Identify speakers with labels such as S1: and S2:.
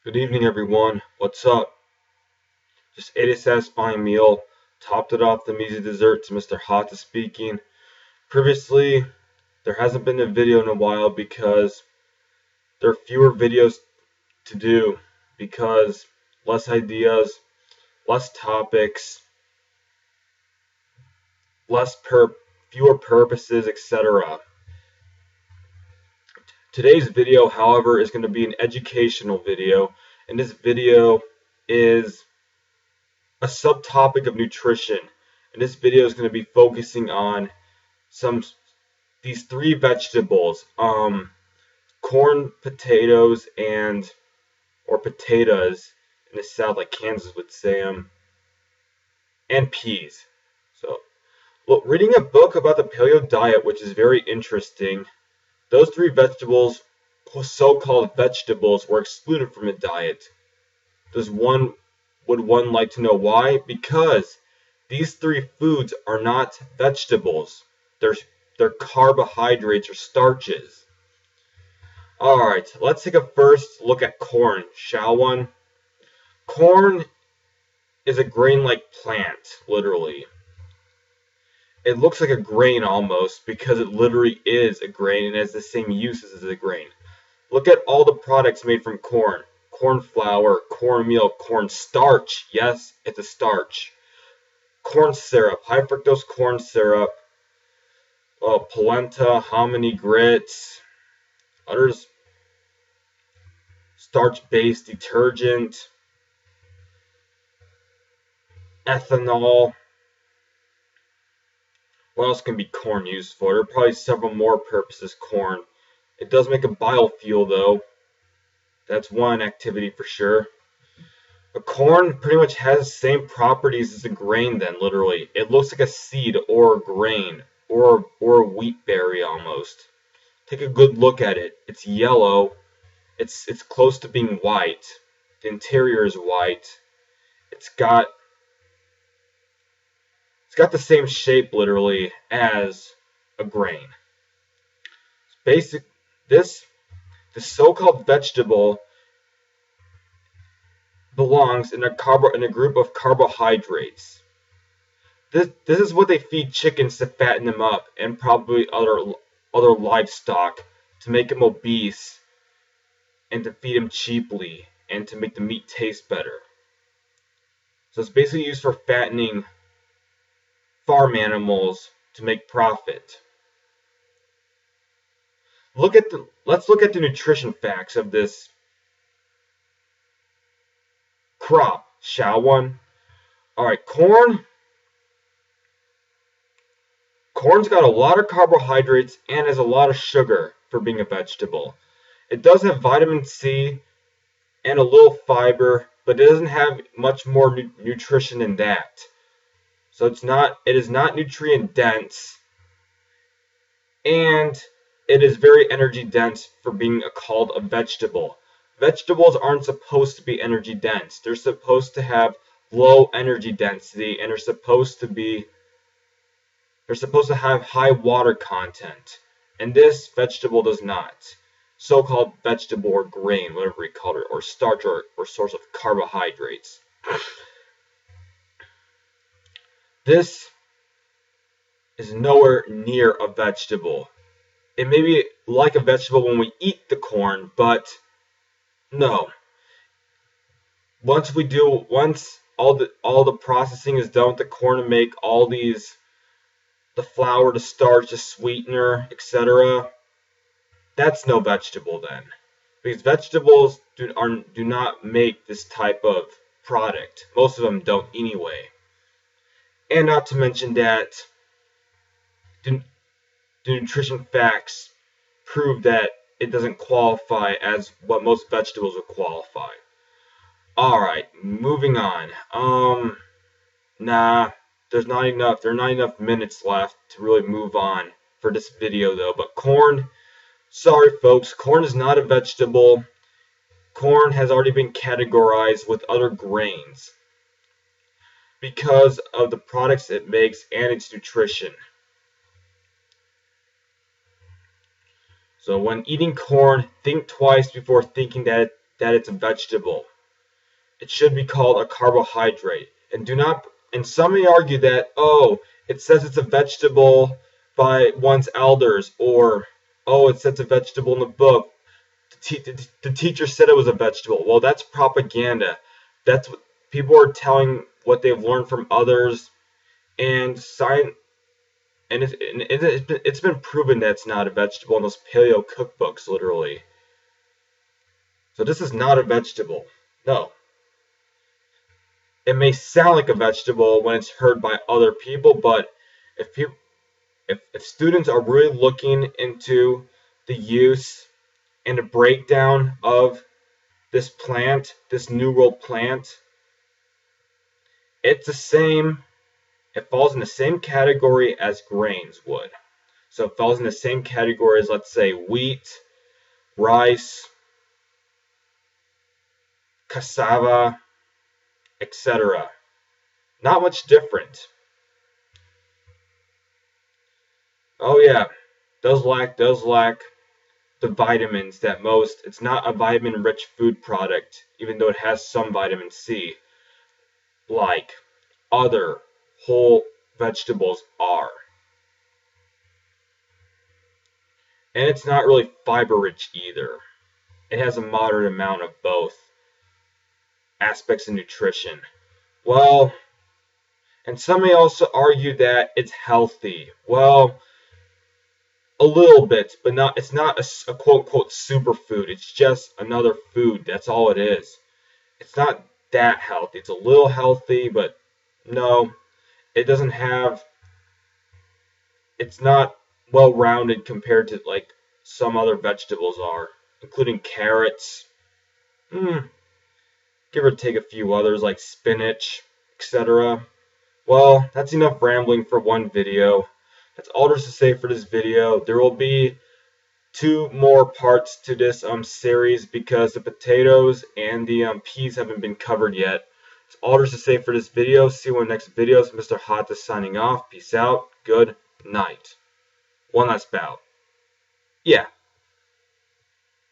S1: Good evening, everyone. What's up? Just ate a satisfying meal, topped it off with some easy desserts. Mr. Hot speaking. Previously, there hasn't been a video in a while because there are fewer videos to do because less ideas, less topics, fewer purposes, etc. Today's video, however, is going to be an educational video, and this video is a subtopic of nutrition. And this video is going to be focusing on these three vegetables, corn, potatoes, or potatoes in the South, like Kansas would say and peas. So, well, reading a book about the paleo diet, which is very interesting, those three vegetables, so-called vegetables, were excluded from the diet. Would one like to know why? Because these three foods are not vegetables. They're carbohydrates or starches. Alright, let's take a first look at corn, shall one? Corn is a grain-like plant, literally. It looks like a grain almost because it literally is a grain and has the same uses as a grain. Look at all the products made from corn. Corn flour, cornmeal, corn starch. Yes, it's a starch. Corn syrup, high fructose corn syrup, polenta, hominy grits, others, starch-based detergent, ethanol. What else can be corn used for? There are probably several more purposes corn. It does make a biofuel though. That's one activity for sure. But corn pretty much has the same properties as a grain then, literally. It looks like a seed or a grain or a wheat berry almost. Take a good look at it. It's yellow. It's close to being white. The interior is white. It's got the same shape literally as a grain. This so-called vegetable belongs in a group of carbohydrates. This is what they feed chickens to fatten them up, and probably other livestock to make them obese, and to feed them cheaply, and to make the meat taste better. So it's basically used for fattening farm animals to make profit. Let's look at the nutrition facts of this crop, shall one? Alright, corn's got a lot of carbohydrates and has a lot of sugar for being a vegetable. It does have vitamin C and a little fiber, but it doesn't have much more nutrition than that. So it is not nutrient dense, and it is very energy dense for being called a vegetable. Vegetables aren't supposed to be energy dense. They're supposed to have low energy density, and they're supposed to have high water content. And this vegetable does not. So-called vegetable or grain, whatever we call it, or starch or source of carbohydrates. This is nowhere near a vegetable. It may be like a vegetable when we eat the corn, but no. Once all the processing is done with the corn to make all the flour, the starch, the sweetener, etc., that's no vegetable then. Because vegetables do not make this type of product. Most of them don't anyway. And not to mention that the nutrition facts prove that it doesn't qualify as what most vegetables would qualify. Alright, moving on. There are not enough minutes left to really move on for this video though. But corn, sorry folks, corn is not a vegetable. Corn has already been categorized with other grains because of the products it makes and its nutrition. So when eating corn, think twice before thinking that that it's a vegetable. It should be called a carbohydrate. And some may argue that, oh, it says it's a vegetable by one's elders, or, oh, it says it's a vegetable in the book. The teacher said it was a vegetable. Well, that's propaganda. That's what people are telling what they've learned from others, and science. And it's been proven that it's not a vegetable in those paleo cookbooks, literally. So this is not a vegetable. No. It may sound like a vegetable when it's heard by other people, but if students are really looking into the use and the breakdown of this plant, this New World plant, it's the same. It falls in the same category as grains would. So it falls in the same category as, let's say, wheat, rice, cassava, etc. Not much different. Oh yeah, does lack the vitamins that most. It's not a vitamin-rich food product, even though it has some vitamin C, like other whole vegetables are. And it's not really fiber-rich either. It has a moderate amount of both aspects of nutrition. Well, and some may also argue that it's healthy. Well, a little bit, but not. It's not a quote-unquote superfood. It's just another food. That's all it is. It's not that healthy. It's a little healthy, but no, it doesn't have. It's not well-rounded compared to like some other vegetables are, including carrots. Give or take a few others like spinach, etc. Well, that's enough rambling for one video. That's all there's to say for this video. There will be 2 more parts to this series because the potatoes and the peas haven't been covered yet. That's all there's to say for this video. See you in the next videos. Mr. Hot is signing off. Peace out. Good night. One last bout. Yeah.